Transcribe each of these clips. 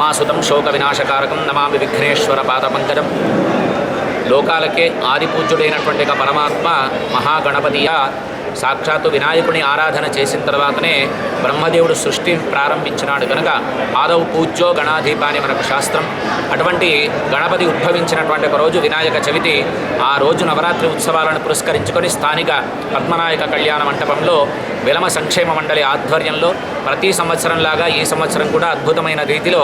ఉమాసుతం శోక వినాశకారకం నమామి విఘ్నేశ్వర పాదపంకజం. లోకాలకే ఆదిపూజ్యుడైనటువంటి పరమాత్మ మహాగణపతియ సాక్షాత్తు వినాయకుని ఆరాధన చేసిన తర్వాతనే బ్రహ్మదేవుడు సృష్టి ప్రారంభించినాడు కనుక ఆదౌ పూజ్యో గణాధీప అని మనకు శాస్త్రం. అటువంటి గణపతి ఉద్భవించినటువంటి ఒక రోజు వినాయక చవితి. ఆ రోజు నవరాత్రి ఉత్సవాలను పురస్కరించుకొని స్థానిక పద్మనాయక కళ్యాణ మంటపంలో విలమ సంక్షేమ మండలి ఆధ్వర్యంలో ప్రతి సంవత్సరంలాగా ఈ సంవత్సరం కూడా అద్భుతమైన రీతిలో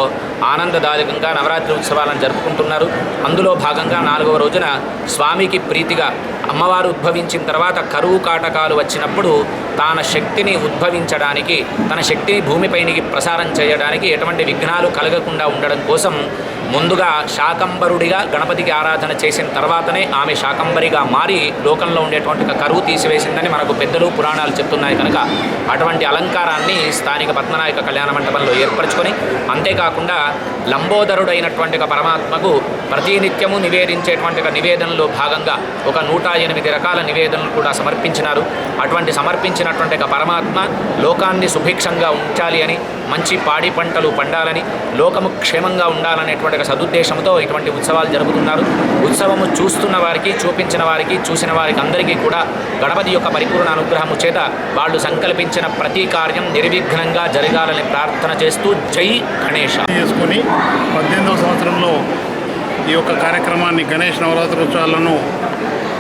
ఆనందదాయకంగా నవరాత్రి ఉత్సవాలను జరుపుకుంటున్నారు. అందులో భాగంగా 4వ రోజున స్వామికి ప్రీతిగా అమ్మవారు ఉద్భవించిన తర్వాత కరువు కాటకాలు వచ్చినప్పుడు తన శక్తిని ఉద్భవించడానికి, తన శక్తిని భూమిపైనికి ప్రసారం చేయడానికి ఎటువంటి విఘ్నాలు కలగకుండా ఉండడం కోసం ముందుగా శాకంబరుడిగా గణపతికి ఆరాధన చేసిన తర్వాతనే ఆమె శాకంబరిగా మారి లోకంలో ఉండేటువంటి కరువు తీసివేసిందని మనకు పెద్దలు పురాణాలు చెప్తున్నాయి. కనుక అటువంటి అలంకారాన్ని స్థానిక పద్మనాయక కళ్యాణ మంటపంలో ఏర్పరచుకొని, అంతేకాకుండా లంబోదరుడైనటువంటి పరమాత్మకు ప్రతినిత్యము నివేదించేటువంటి నివేదనలో భాగంగా ఒక 108 రకాల నివేదనలు కూడా సమర్పించినారు. అటువంటి సమర్పించినటువంటి పరమాత్మ లోకాన్ని సుభిక్షంగా ఉంచాలి అని, మంచి పాడి పంటలు పండాలని, లోకము క్షేమంగా ఉండాలనేటువంటి సదుద్దేశంతో ఇటువంటి ఉత్సవాలు జరుపుతున్నారు. ఉత్సవము చూస్తున్న వారికి, చూపించిన వారికి, చూసిన వారికి అందరికీ కూడా గణపతి యొక్క పరిపూర్ణ అనుగ్రహము చేత వాళ్ళు సంకల్పించిన ప్రతి కార్యం నిర్విఘ్నంగా జరగాలని ప్రార్థన చేస్తూ జై గణేష చేసుకొని 18వ సంవత్సరంలో ఈ యొక్క కార్యక్రమాన్ని గణేష్ నవరాత్రి ఉత్సవాలను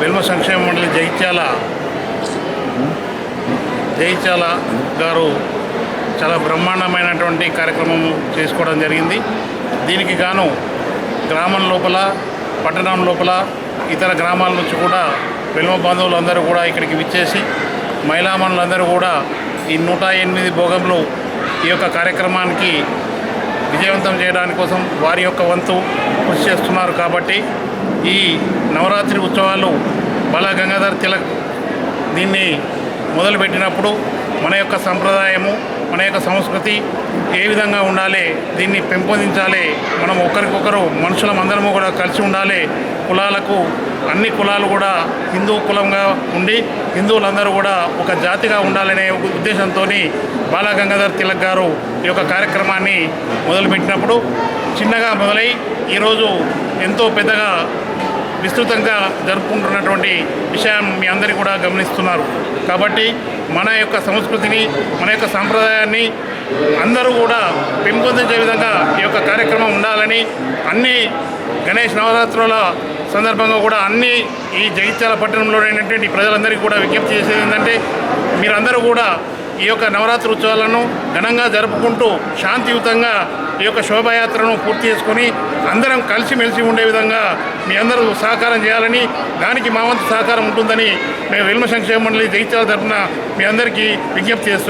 వెల్మ సంక్షేమ మండలి జైత్యాల గారు చాలా బ్రహ్మాండమైనటువంటి కార్యక్రమం చేసుకోవడం జరిగింది. దీనికి గాను గ్రామం లోపల, పట్టణం లోపల, ఇతర గ్రామాల నుంచి కూడా వెల్మ బంధువులందరూ కూడా ఇక్కడికి విచ్చేసి మహిళామణులందరూ కూడా ఈ 108 భోగంలో ఈ యొక్క కార్యక్రమానికి విజయవంతం చేయడానికి కోసం వారి యొక్క వంతు కృషి చేస్తున్నారు. కాబట్టి ఈ నవరాత్రి ఉత్సవాలు బాల గంగాధర్ తిలక్ దీన్ని మొదలుపెట్టినప్పుడు మన యొక్క సంప్రదాయము, మన యొక్క సంస్కృతి ఏ విధంగా ఉండాలి, దీన్ని పెంపొందించాలి, మనం ఒకరికొకరు మనుషులం అందరము కూడా కలిసి ఉండాలి, కులాలకు అన్ని కులాలు కూడా హిందూ కులంగా ఉండి హిందువులందరూ కూడా ఒక జాతిగా ఉండాలనే ఉద్దేశంతో బాల గంగాధర్ తిలక్ గారు ఈ యొక్క కార్యక్రమాన్ని మొదలుపెట్టినప్పుడు చిన్నగా మొదలై ఈరోజు ఎంతో పెద్దగా విస్తృతంగా జరుపుకుంటున్నటువంటి విషయం మీ అందరికీ కూడా గమనిస్తున్నారు. కాబట్టి మన యొక్క సంస్కృతిని, మన యొక్క సాంప్రదాయాన్ని అందరూ కూడా పెంపొందించే విధంగా ఈ యొక్క కార్యక్రమం ఉండాలని అన్ని గణేష్ నవరాత్రుల సందర్భంగా కూడా అన్ని ఈ జగిత్యాల పట్టణంలో ఉన్నటువంటి ప్రజలందరికీ కూడా విజ్ఞప్తి చేసేది ఏంటంటే, మీరందరూ కూడా ఈ యొక్క నవరాత్రి ఉత్సవాలను ఘనంగా జరుపుకుంటూ శాంతియుతంగా ఈ యొక్క శోభాయాత్రను పూర్తి చేసుకొని అందరం కలిసిమెలిసి ఉండే విధంగా మీ అందరూ సహకారం చేయాలని, దానికి మా వంతు సహకారం ఉంటుందని మేము వెల్మ సంక్షేమ మండలి జగిత్యాల తరఫున మీ అందరికీ విజ్ఞప్తి చేస్తున్నాం.